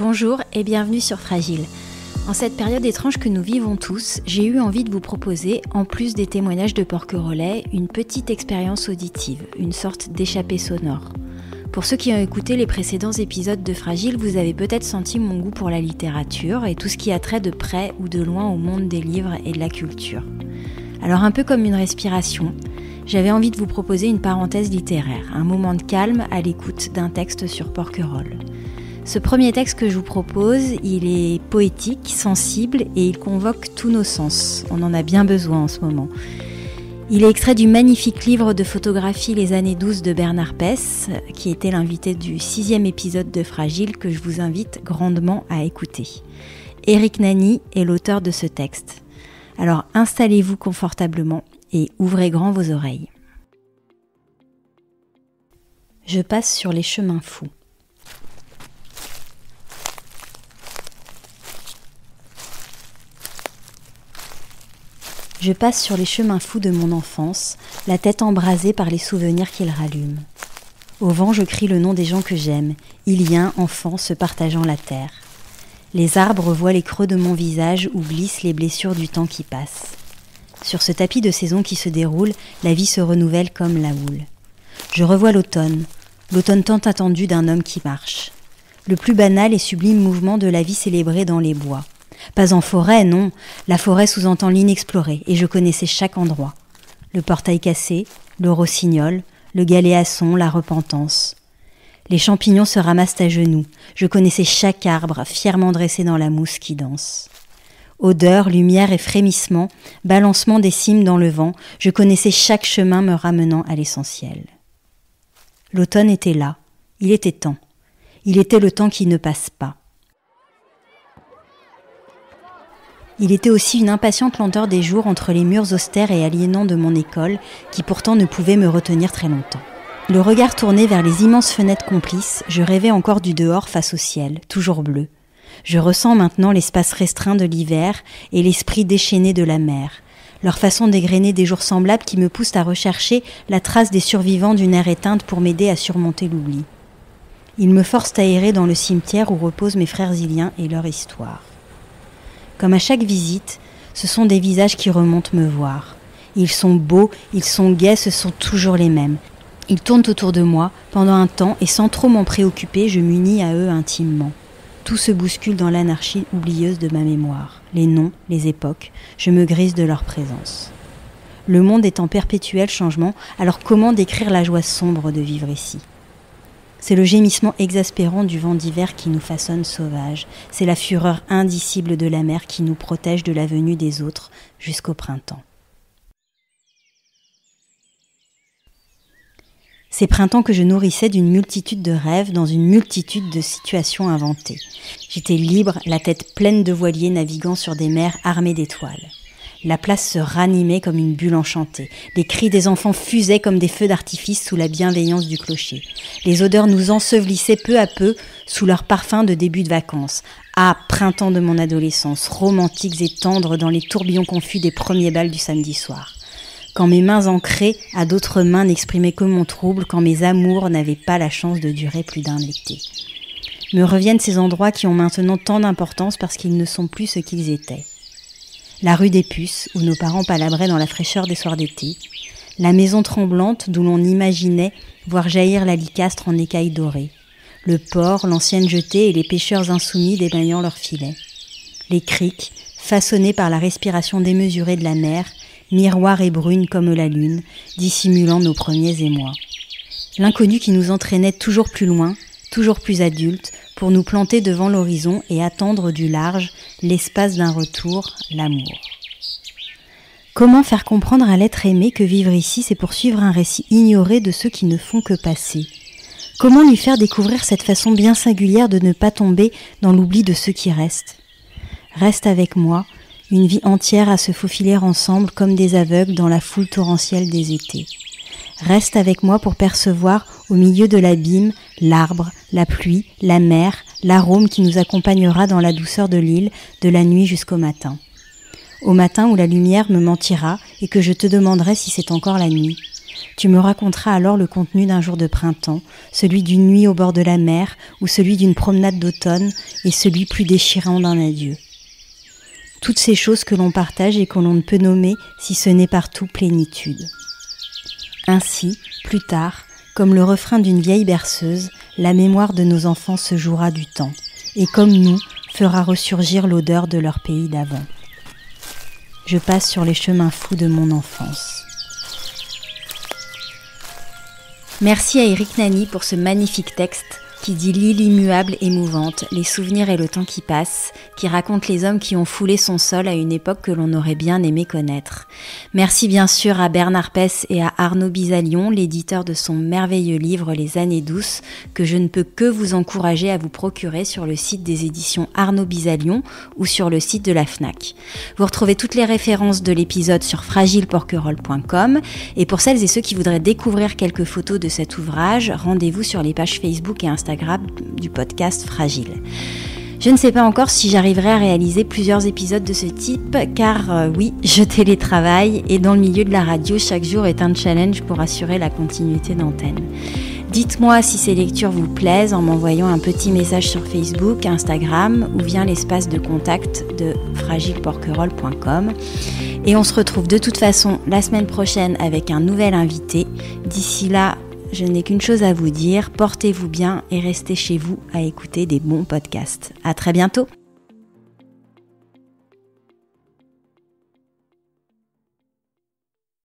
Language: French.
Bonjour et bienvenue sur Fragile. En cette période étrange que nous vivons tous, j'ai eu envie de vous proposer, en plus des témoignages de porquerolles, une petite expérience auditive, une sorte d'échappée sonore. Pour ceux qui ont écouté les précédents épisodes de Fragile, vous avez peut-être senti mon goût pour la littérature et tout ce qui a trait de près ou de loin au monde des livres et de la culture. Alors un peu comme une respiration, j'avais envie de vous proposer une parenthèse littéraire, un moment de calme à l'écoute d'un texte sur porquerolles. Ce premier texte que je vous propose, il est poétique, sensible et il convoque tous nos sens. On en a bien besoin en ce moment. Il est extrait du magnifique livre de photographie Les années 12 de Bernard Pess, qui était l'invité du 6e épisode de Fragile que je vous invite grandement à écouter. Éric Nany est l'auteur de ce texte. Alors installez-vous confortablement et ouvrez grand vos oreilles. Je passe sur les chemins fous. Je passe sur les chemins fous de mon enfance, la tête embrasée par les souvenirs qu'ils rallument. Au vent, je crie le nom des gens que j'aime, Iliens, enfants, se partageant la terre. Les arbres voient les creux de mon visage où glissent les blessures du temps qui passe. Sur ce tapis de saison qui se déroule, la vie se renouvelle comme la houle. Je revois l'automne tant attendu d'un homme qui marche. Le plus banal et sublime mouvement de la vie célébrée dans les bois. Pas en forêt, non. La forêt sous-entend l'inexploré, et je connaissais chaque endroit. Le portail cassé, le rossignol, le galéasson, la repentance. Les champignons se ramassent à genoux. Je connaissais chaque arbre, fièrement dressé dans la mousse qui danse. Odeur, lumière et frémissement, balancement des cimes dans le vent, je connaissais chaque chemin me ramenant à l'essentiel. L'automne était là. Il était temps. Il était le temps qui ne passe pas. Il était aussi une impatiente lenteur des jours entre les murs austères et aliénants de mon école, qui pourtant ne pouvaient me retenir très longtemps. Le regard tourné vers les immenses fenêtres complices, je rêvais encore du dehors face au ciel, toujours bleu. Je ressens maintenant l'espace restreint de l'hiver et l'esprit déchaîné de la mer, leur façon d'égrener des jours semblables qui me poussent à rechercher la trace des survivants d'une ère éteinte pour m'aider à surmonter l'oubli. Ils me forcent à errer dans le cimetière où reposent mes frères iliens et leur histoire. Comme à chaque visite, ce sont des visages qui remontent me voir. Ils sont beaux, ils sont gais, ce sont toujours les mêmes. Ils tournent autour de moi pendant un temps et sans trop m'en préoccuper, je m'unis à eux intimement. Tout se bouscule dans l'anarchie oublieuse de ma mémoire. Les noms, les époques, je me grise de leur présence. Le monde est en perpétuel changement, alors comment décrire la joie sombre de vivre ici ? C'est le gémissement exaspérant du vent d'hiver qui nous façonne sauvages. C'est la fureur indicible de la mer qui nous protège de la venue des autres jusqu'au printemps. Ces printemps que je nourrissais d'une multitude de rêves dans une multitude de situations inventées. J'étais libre, la tête pleine de voiliers naviguant sur des mers armées d'étoiles. La place se ranimait comme une bulle enchantée. Les cris des enfants fusaient comme des feux d'artifice sous la bienveillance du clocher. Les odeurs nous ensevelissaient peu à peu sous leur parfum de début de vacances. Ah, printemps de mon adolescence, romantiques et tendres dans les tourbillons confus des premiers bals du samedi soir. Quand mes mains ancrées à d'autres mains n'exprimaient que mon trouble, quand mes amours n'avaient pas la chance de durer plus d'un été. Me reviennent ces endroits qui ont maintenant tant d'importance parce qu'ils ne sont plus ce qu'ils étaient. La rue des Puces, où nos parents palabraient dans la fraîcheur des soirs d'été, la maison tremblante d'où l'on imaginait voir jaillir la licastre en écailles dorées, le port, l'ancienne jetée et les pêcheurs insoumis débaillant leurs filets, les criques, façonnées par la respiration démesurée de la mer, miroirs et brunes comme la lune, dissimulant nos premiers émois. L'inconnu qui nous entraînait toujours plus loin, toujours plus adultes, pour nous planter devant l'horizon et attendre du large l'espace d'un retour, l'amour. Comment faire comprendre à l'être aimé que vivre ici, c'est poursuivre un récit ignoré de ceux qui ne font que passer ? Comment lui faire découvrir cette façon bien singulière de ne pas tomber dans l'oubli de ceux qui restent ? Reste avec moi, une vie entière à se faufiler ensemble comme des aveugles dans la foule torrentielle des étés. Reste avec moi pour percevoir, au milieu de l'abîme, l'arbre, la pluie, la mer, l'arôme qui nous accompagnera dans la douceur de l'île, de la nuit jusqu'au matin. Au matin où la lumière me mentira et que je te demanderai si c'est encore la nuit. Tu me raconteras alors le contenu d'un jour de printemps, celui d'une nuit au bord de la mer ou celui d'une promenade d'automne et celui plus déchirant d'un adieu. Toutes ces choses que l'on partage et que l'on ne peut nommer si ce n'est partout plénitude. Ainsi, plus tard, comme le refrain d'une vieille berceuse, la mémoire de nos enfants se jouera du temps et comme nous, fera ressurgir l'odeur de leur pays d'avant. Je passe sur les chemins fous de mon enfance. Merci à Eric Nany pour ce magnifique texte qui dit l'île immuable et mouvante, les souvenirs et le temps qui passe, qui raconte les hommes qui ont foulé son sol à une époque que l'on aurait bien aimé connaître. Merci bien sûr à Bernard Pess et à Arnaud Bisalion, l'éditeur de son merveilleux livre Les années douces, que je ne peux que vous encourager à vous procurer sur le site des éditions Arnaud Bisalion ou sur le site de la Fnac. Vous retrouvez toutes les références de l'épisode sur fragileporquerolles.com et pour celles et ceux qui voudraient découvrir quelques photos de cet ouvrage, rendez-vous sur les pages Facebook et Instagram du podcast Fragile. Je ne sais pas encore si j'arriverai à réaliser plusieurs épisodes de ce type, car oui, je télétravaille et dans le milieu de la radio, chaque jour est un challenge pour assurer la continuité d'antenne. Dites-moi si ces lectures vous plaisent en m'envoyant un petit message sur Facebook, Instagram ou via l'espace de contact de fragileporquerolles.com. Et on se retrouve de toute façon la semaine prochaine avec un nouvel invité. D'ici là, je n'ai qu'une chose à vous dire, portez-vous bien et restez chez vous à écouter des bons podcasts. À très bientôt!